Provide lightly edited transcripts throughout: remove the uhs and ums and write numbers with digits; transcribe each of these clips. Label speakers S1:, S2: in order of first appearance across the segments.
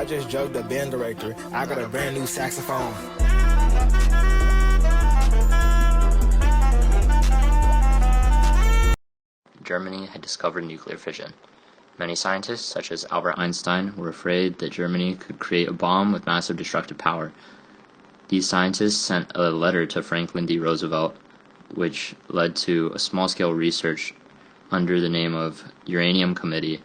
S1: I just drugged the band director. I got a brand new saxophone.
S2: Germany had discovered nuclear fission. Many scientists, such as Albert Einstein, were afraid that Germany could create a bomb with massive destructive power. These scientists sent a letter to Franklin D. Roosevelt, which led to a small-scale research under the name of Uranium Committee.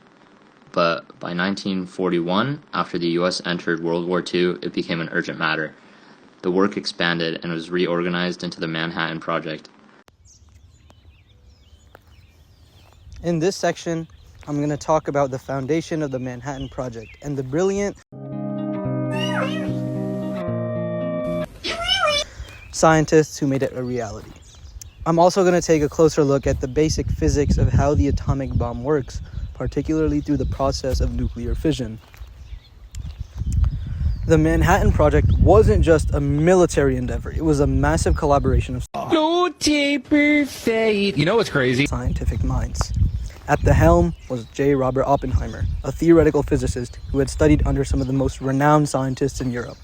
S2: But by 1941, after the U.S. entered World War II, it became an urgent matter. The work expanded and was reorganized into the Manhattan Project.
S3: In this section, I'm going to talk about the foundation of the Manhattan Project and the brilliant scientists who made it a reality. I'm also going to take a closer look at the basic physics of how the atomic bomb works, particularly through the process of nuclear fission. The Manhattan Project wasn't just a military endeavor, it was a massive collaboration of
S4: You know what's crazy?
S3: Scientific minds. At the helm was J. Robert Oppenheimer, a theoretical physicist who had studied under some of the most renowned scientists in Europe.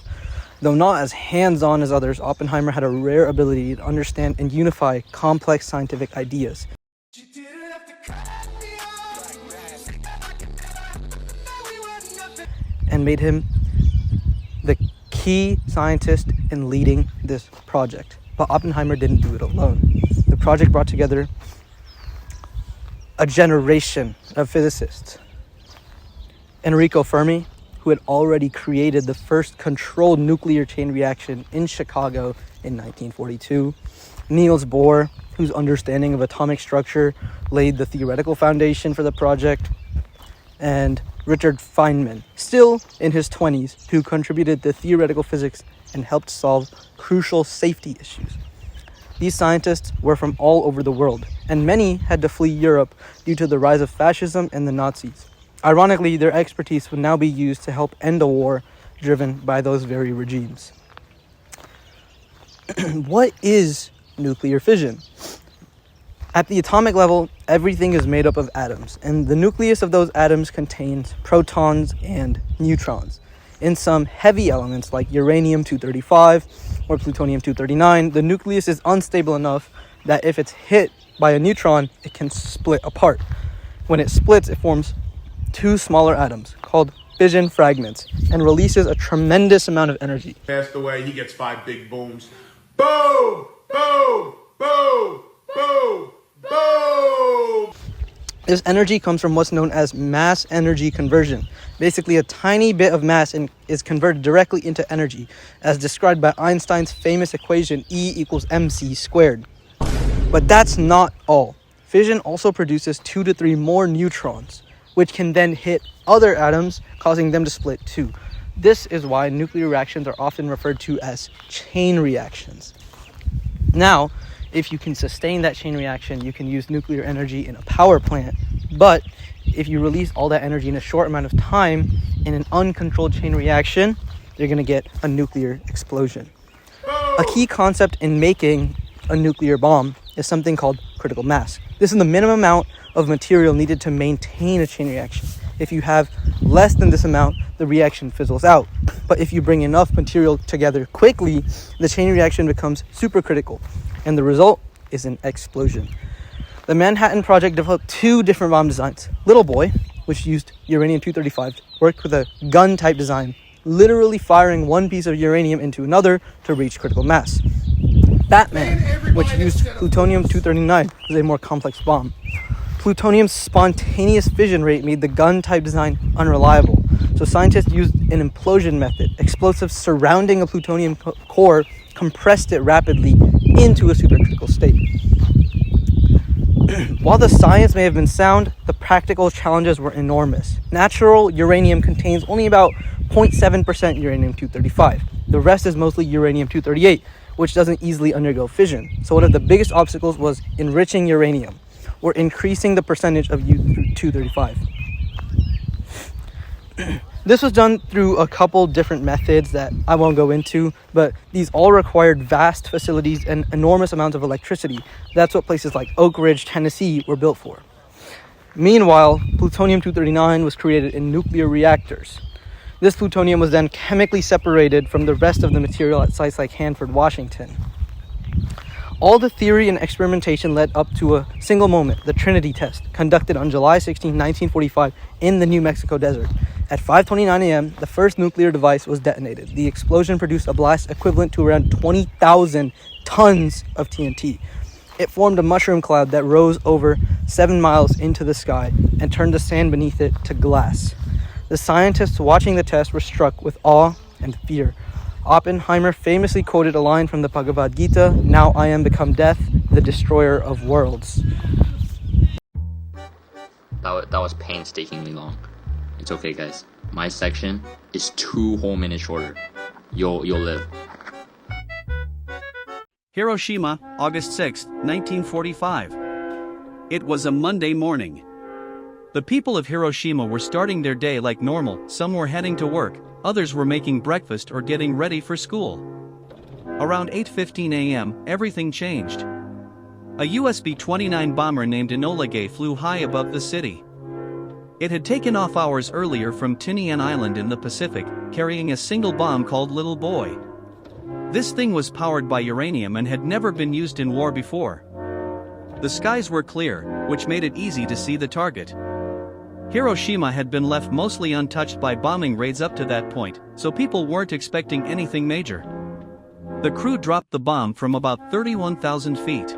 S3: Though not as hands-on as others, Oppenheimer had a rare ability to understand and unify complex scientific ideas. And made him the key scientist in leading this project. But Oppenheimer didn't do it alone. The project brought together a generation of physicists. Enrico Fermi, who had already created the first controlled nuclear chain reaction in Chicago in 1942. Niels Bohr, whose understanding of atomic structure laid the theoretical foundation for the project. And Richard Feynman, still in his 20s, who contributed to theoretical physics and helped solve crucial safety issues. These scientists were from all over the world, and many had to flee Europe due to the rise of fascism and the Nazis. Ironically, their expertise would now be used to help end a war driven by those very regimes. What is nuclear fission? At the atomic level, everything is made up of atoms, and the nucleus of those atoms contains protons and neutrons. In some heavy elements like uranium-235 or plutonium-239, the nucleus is unstable enough that if it's hit by a neutron, it can split apart. When it splits, it forms two smaller atoms called fission fragments and releases a tremendous amount of energy.
S5: Passed away, he gets 5 big booms. Boom! Boom! Boom! Boom! Boom!
S3: This energy comes from what's known as mass energy conversion. Basically, a tiny bit of mass is converted directly into energy, as described by Einstein's famous equation E equals mc squared. But that's not all. Fission also produces 2 to 3 more neutrons, which can then hit other atoms, causing them to split too. This is why nuclear reactions are often referred to as chain reactions. Now, if you can sustain that chain reaction, you can use nuclear energy in a power plant. But if you release all that energy in a short amount of time in an uncontrolled chain reaction, you're going to get a nuclear explosion. A key concept in making a nuclear bomb is something called critical mass. This is the minimum amount of material needed to maintain a chain reaction. If you have less than this amount, the reaction fizzles out. But if you bring enough material together quickly, the chain reaction becomes supercritical, and the result is an explosion. The Manhattan Project developed 2 different bomb designs. Little Boy, which used uranium-235, worked with a gun-type design, literally firing one piece of uranium into another to reach critical mass. Batman, which used plutonium-239, was a more complex bomb. Plutonium's spontaneous fission rate made the gun-type design unreliable, so scientists used an implosion method. Explosives surrounding a plutonium core compressed it rapidly into a supercritical state. While the science may have been sound, the practical challenges were enormous. Natural uranium contains only about 0.7% uranium-235. The rest is mostly uranium-238, which doesn't easily undergo fission. So one of the biggest obstacles was enriching uranium, or increasing the percentage of U-235. This was done through a couple different methods that I won't go into, but these all required vast facilities and enormous amounts of electricity. That's what places like Oak Ridge, Tennessee were built for. Meanwhile, plutonium-239 was created in nuclear reactors. This plutonium was then chemically separated from the rest of the material at sites like Hanford, Washington. All the theory and experimentation led up to a single moment, the Trinity test, conducted on July 16, 1945 in the New Mexico desert. At 5:29 a.m., the first nuclear device was detonated. The explosion produced a blast equivalent to around 20,000 tons of TNT. It formed a mushroom cloud that rose over 7 miles into the sky and turned the sand beneath it to glass. The scientists watching the test were struck with awe and fear. Oppenheimer famously quoted a line from the Bhagavad Gita, "Now I am become death, the destroyer of worlds."
S2: That was painstakingly long. It's okay, guys. My section is 2 whole minutes shorter. You'll live.
S4: Hiroshima, August 6, 1945. It was a Monday morning. The people of Hiroshima were starting their day like normal. Some were heading to work, others were making breakfast or getting ready for school. Around 8:15 a.m., everything changed. A US B-29 bomber named Enola Gay flew high above the city. It had taken off hours earlier from Tinian Island in the Pacific, carrying a single bomb called Little Boy. This thing was powered by uranium and had never been used in war before. The skies were clear, which made it easy to see the target. Hiroshima had been left mostly untouched by bombing raids up to that point, so people weren't expecting anything major. The crew dropped the bomb from about 31,000 feet.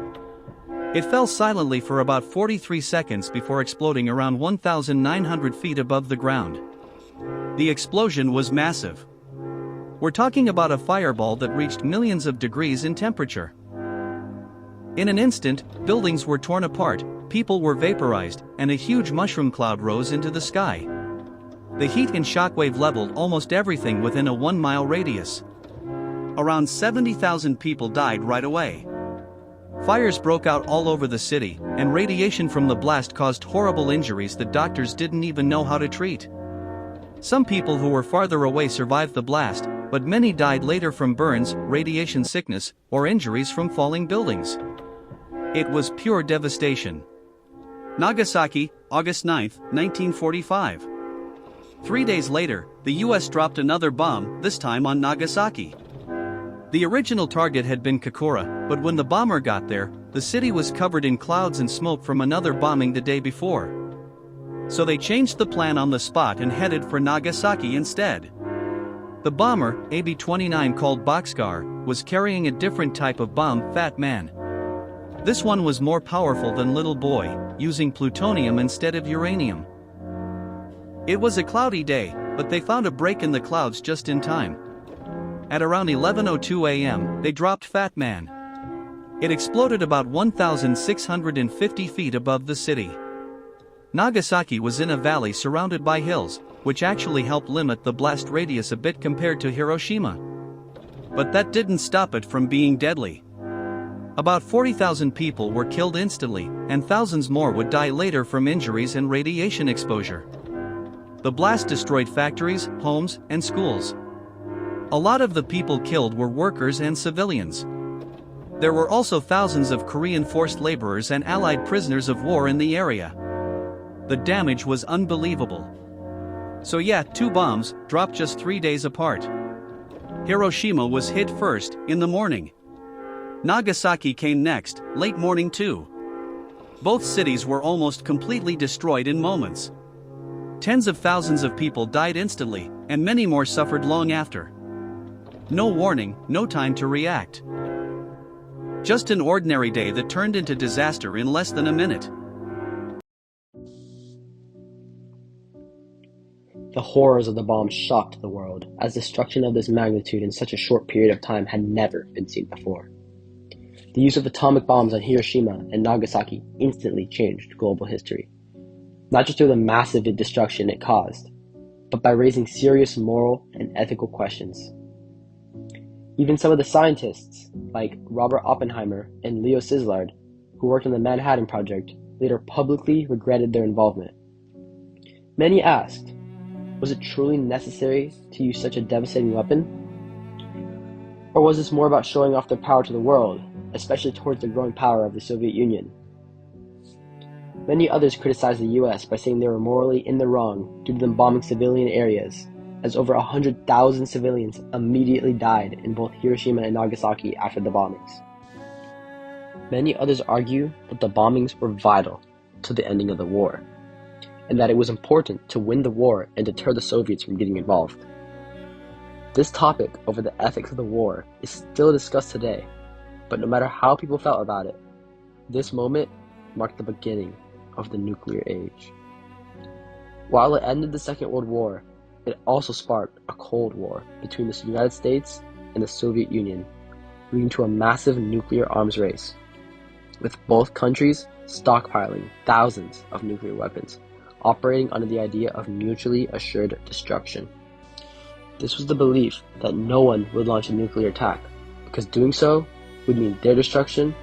S4: It fell silently for about 43 seconds before exploding around 1,900 feet above the ground. The explosion was massive. We're talking about a fireball that reached millions of degrees in temperature. In an instant, buildings were torn apart, people were vaporized, and a huge mushroom cloud rose into the sky. The heat and shockwave leveled almost everything within a 1-mile radius. Around 70,000 people died right away. Fires broke out all over the city, and radiation from the blast caused horrible injuries that doctors didn't even know how to treat. Some people who were farther away survived the blast, but many died later from burns, radiation sickness, or injuries from falling buildings. It was pure devastation. Nagasaki, August 9, 1945. 3 days later, the US dropped another bomb, this time on Nagasaki. The original target had been Kokura, but when the bomber got there, the city was covered in clouds and smoke from another bombing the day before. So they changed the plan on the spot and headed for Nagasaki instead. The bomber, AB-29 called Boxcar, was carrying a different type of bomb, Fat Man. This one was more powerful than Little Boy, using plutonium instead of uranium. It was a cloudy day, but they found a break in the clouds just in time. At around 11:02 a.m., they dropped Fat Man. It exploded about 1,650 feet above the city. Nagasaki was in a valley surrounded by hills, which actually helped limit the blast radius a bit compared to Hiroshima. But that didn't stop it from being deadly. About 40,000 people were killed instantly, and thousands more would die later from injuries and radiation exposure. The blast destroyed factories, homes, and schools. A lot of the people killed were workers and civilians. There were also thousands of Korean forced laborers and Allied prisoners of war in the area. The damage was unbelievable. So yeah, 2 bombs, dropped just 3 days apart. Hiroshima was hit first, in the morning. Nagasaki came next, late morning too. Both cities were almost completely destroyed in moments. Tens of thousands of people died instantly, and many more suffered long after. No warning, no time to react. Just an ordinary day that turned into disaster in less than a minute.
S6: The horrors of the bomb shocked the world, as destruction of this magnitude in such a short period of time had never been seen before. The use of atomic bombs on Hiroshima and Nagasaki instantly changed global history, not just through the massive destruction it caused, but by raising serious moral and ethical questions. Even some of the scientists, like Robert Oppenheimer and Leo Szilard, who worked on the Manhattan Project, later publicly regretted their involvement. Many asked, was it truly necessary to use such a devastating weapon? Or was this more about showing off their power to the world, especially towards the growing power of the Soviet Union? Many others criticized the US by saying they were morally in the wrong due to them bombing civilian areas, as over 100,000 civilians immediately died in both Hiroshima and Nagasaki after the bombings. Many others argue that the bombings were vital to the ending of the war, and that it was important to win the war and deter the Soviets from getting involved. This topic over the ethics of the war is still discussed today, but no matter how people felt about it, this moment marked the beginning of the nuclear age. While it ended the Second World War, it also sparked a Cold War between the United States and the Soviet Union, leading to a massive nuclear arms race, with both countries stockpiling thousands of nuclear weapons, operating under the idea of mutually assured destruction. This was the belief that no one would launch a nuclear attack, because doing so would mean their destruction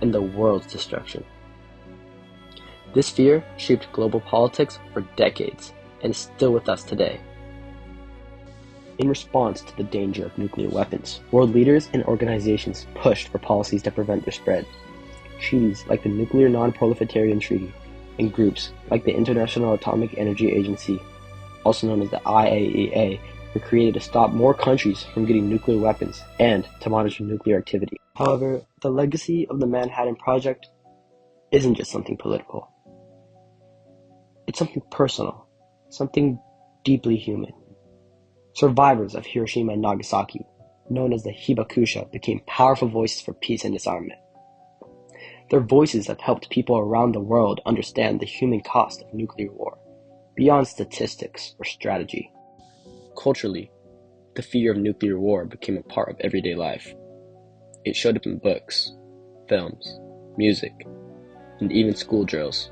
S6: and the world's destruction. This fear shaped global politics for decades and is still with us today. In response to the danger of nuclear weapons, world leaders and organizations pushed for policies to prevent their spread. Treaties like the Nuclear Non-Proliferation Treaty and groups like the International Atomic Energy Agency, also known as the IAEA, were created to stop more countries from getting nuclear weapons and to monitor nuclear activity. However, the legacy of the Manhattan Project isn't just something political. It's something personal, something deeply human. Survivors of Hiroshima and Nagasaki, known as the Hibakusha, became powerful voices for peace and disarmament. Their voices have helped people around the world understand the human cost of nuclear war, beyond statistics or strategy. Culturally, the fear of nuclear war became a part of everyday life. It showed up in books, films, music, and even school drills.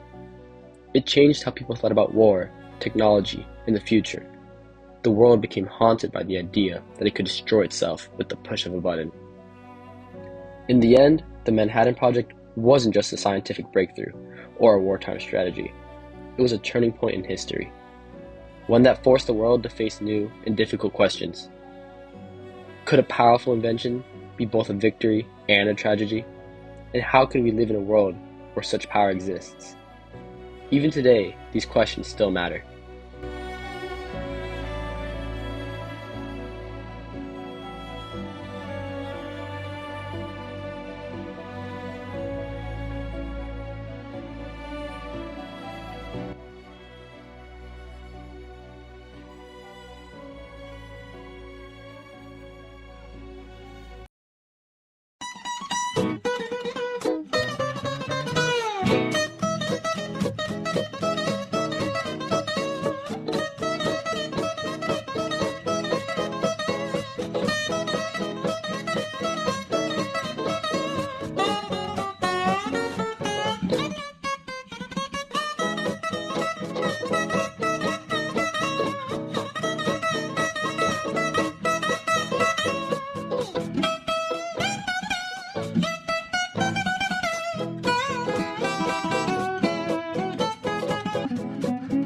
S6: It changed how people thought about war, technology, and the future. The world became haunted by the idea that it could destroy itself with the push of a button. In the end, the Manhattan Project wasn't just a scientific breakthrough or a wartime strategy. It was a turning point in history, one that forced the world to face new and difficult questions. Could a powerful invention be both a victory and a tragedy? And how could we live in a world where such power exists? Even today, these questions still matter.